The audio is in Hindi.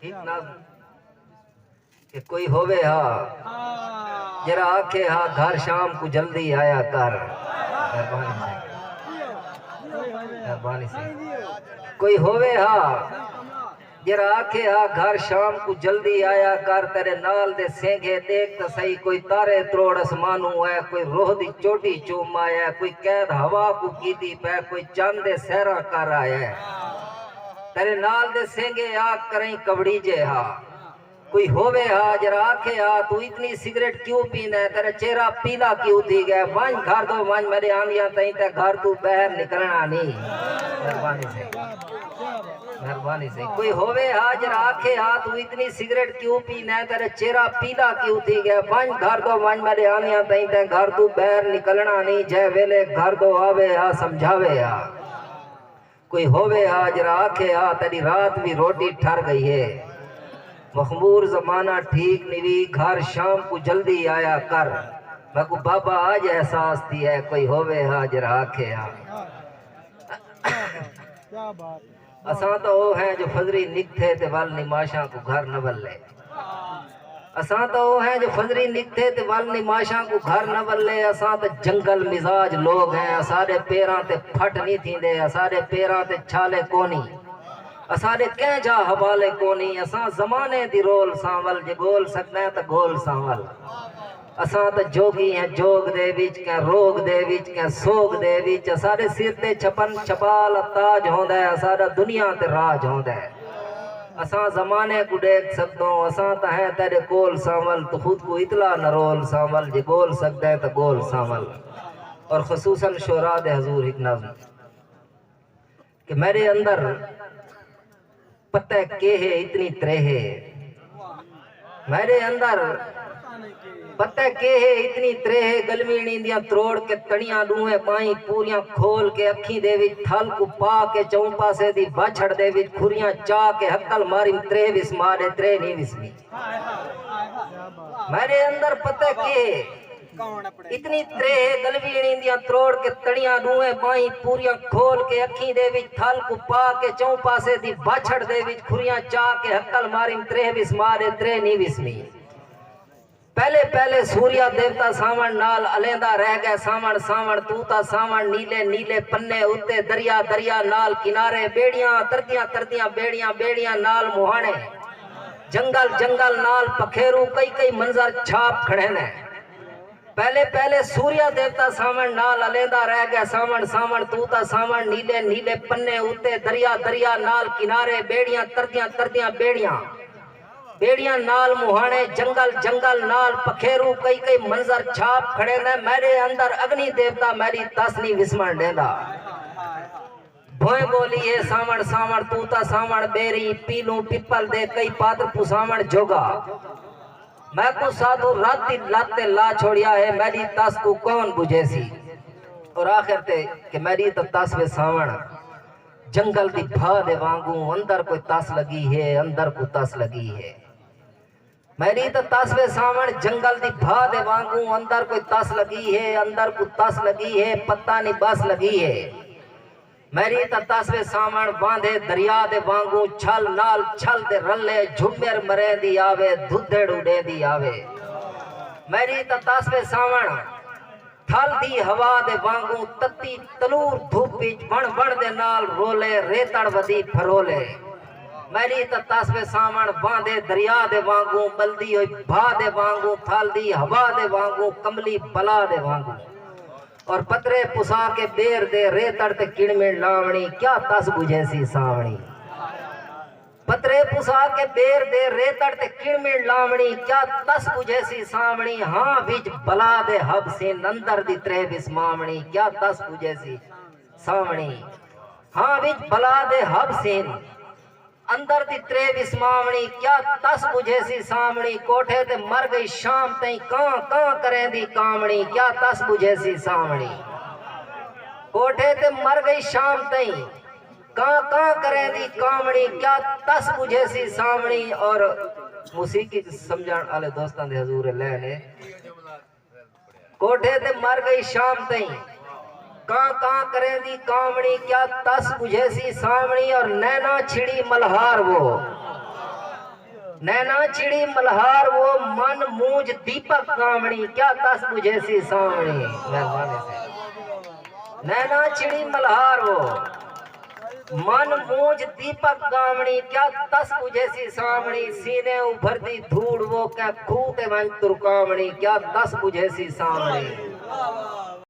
ठीक ना कि कोई होवे हा जरा आखे हा घर शाम को जल्दी आया कर। मेहरबानी से कोई होवे हा जरा आखे हा घर शाम को जल्दी आया कर। तेरे नाल दे सेंगे देख तो सही कोई तारे त्रोड़ आसमानू है, कोई रोह दी चोटी चूम आया, कोई कैद हवा को कीती पै, कोई चंद दे सहरा कर आया। तेरे नाल दे सेंगे आग करें कबड़ी जे हा। कोई होवे हा जरा आखे हा तू इतनी सिगरेट क्यों पीना है, तेरा चेहरा पीला क्यों थी गया। वन घर दो वन मेरे आंदिया तई ते घर तू बाहर निकलना नहीं। मेहरबानी से कोई होवे हा जरा आखे हा तू इतनी सिगरेट क्यों पीना है, तेरा चेहरा पीला क्यों थी गया। वन घर दो वन मेरे आंदिया तई ते घर तू बाहर निकलना नहीं। जय वेले घर दो आवे हा समझावे हा। कोई होवे हा जरा आखे हा तेरी रात भी रोटी ठर गई है, मखमूर जमाना ठीक नहीं, घर शाम को जल्दी आया कर। मैं को बाबा आज एहसास दिया है। कोई होवे हा जरा आखे हा। क्या बात असा तो वो है जो फजरी निकथे ते वल निमाशा को घर न बल्ले। असा तो वो है जो फजरी निकथे ते वल निमाशा को घर न बल्ले। असा तो जंगल मिजाज लोग हैं, सारे पैरां ते फट नहीं थींदे, सारे पैरां ते छाले कोनी, असारे कह जा हवाले कोनी। असा जमाने दी रोल सांवल जे गोल सकना है तो गोल सांवल। असा तो जोगी हैं जोग दे विच क्या रोग दे विच क्या सोग दे विच। सारे सिर ते छपन छपाल ताज होंदा है, सारा दुनिया ते राज होंदा है। असा जमाने को देख सकदो, असा तो है तेरे गोल सांवल, तो खुद को इतला न रोल सांवल जे गोल सकदा है तो गोल सांवल। और खसूसन शोरा दे हजूर एक नज़्म कि मेरे अंदर पता के है इतनी त्रेहे, मेरे अंदर पता के है इतनी त्रेहे। गलवी नींदियां त्रोड़ के तड़ियां दूहे पाई पूरियां खोल के अखी दे विच थल को पा के चौं पासे दी बाछड़ दे विच खुरियां चा के हक्कल मारी त्रे विस मारे त्रे नहीं विसमी। मेरे अंदर पता के इतनी त्रेहे। गलवी नींदियां त्रोड़ के तड़ियां दूहे पाई पूरियां खोल के अखी दे विच थल को पा के चौं पासे दी बाछड़ दे विच खुरियां चा के हक्कल मारी त्रे विस मारे त्रे नहीं विसमी। पहले पहले सूर्या देवता सावण नाल अलेंदा रह गया सावण सावण तूता सावण नीले नीले पन्ने उत्ते दरिया दरिया नाल किनारे बेड़ियां तरदियां तरदियां बेड़ियां बेड़ियां नाल मुहाने जंगल जंगल नाल पखेरू कई कई मंजर छाप खड़े ने। पहले पहले सूर्या देवता सावण नाल अलेंदा रह गया सावण सावण तूता सावण नीले नीले पन्ने उत्ते दरिया दरिया नाल किनारे बेड़ियां तरदियां तरदियां बेड़ियां बेड़ियां नाल मुहाने जंगल जंगल नाल पखेरू कई कई मंजर छाप खड़े ने। मेरे अंदर अग्नि देवता मेरी तसनी विस्मण देंदा। भोए बोली है सावण सावण तूता सावण बेरी पीलू पिपल दे कई पात्र पुसावण जोगा। मैं को साधु राती लाते ला छोड़िया है, मेरी तस को कौन बुझे सी। और आखिर ते कि मेरी तो तस वे सावण जंगल दी भा दे वांगू अंदर कोई तस लगी है, अंदर को तस लगी है। मेरी तो तस्वे सावण जंगल दी भा दे वांगू अंदर कोई तस लगी है, अंदर को तस लगी है, पत्ता नहीं बस लगी है। मेरी तो तस्वे सावण बांधे दरिया दे वांगू छल नाल छल दे रले झुमेर मरे दी आवे दुधेड़ उड़े दी आवे। मेरी तो तस्वे सावण थल दी हवा दे वांगू तत्ती तलूर धूप विच बण बण दे नाल रोले रेतड़ वदी फरोले। मेरी तो तस्वे सावण बांधे दरिया दे वांगू बल्दी होई भा दे वांगू थल दी हवा दे वांगू कमली बला दे वांगू। और पतरे पुसा के बेर दे रेतड़ ते किणमिण लावणी क्या तस बुझे सी सावणी। पतरे पुसा के बेर दे रेतड़ ते किणमिण लावणी क्या तस बुझे सी सावणी। हाँ विच बला दे हब से अंदर दी त्रे विस मावणी क्या तस बुझे सी सावणी। हाँ विच बला दे हब से अंदर दी त्रे विस मावणी क्या तस बुझे सी सावणी। कोठे ते मर गई शाम तई कां कां करें दी कामणी क्या तस बुझे सी सावणी। कोठे ते मर गई शाम तई कां कां करें दी कामणी क्या तस बुझे सी सावणी। और मौसीकी समझण वाले दोस्तां दे हजूर लेने कोठे ते मर गई शाम तई कां कां करें दी कामणी क्या तस बुझे सी सावणी। और नैना छिड़ी मल्हार वो नैना चिड़ी मल्हार वो मन मूंज दीपक गामणी क्या तस बुझे सी सावणी। नैना चिड़ी मल्हार वो मन मूंज दीपक गामणी क्या तस बुझे सी सावणी। सीने उभरती धूड़ वो क्या खूते मन तुरकामणी क्या तस बुझे सी सावणी।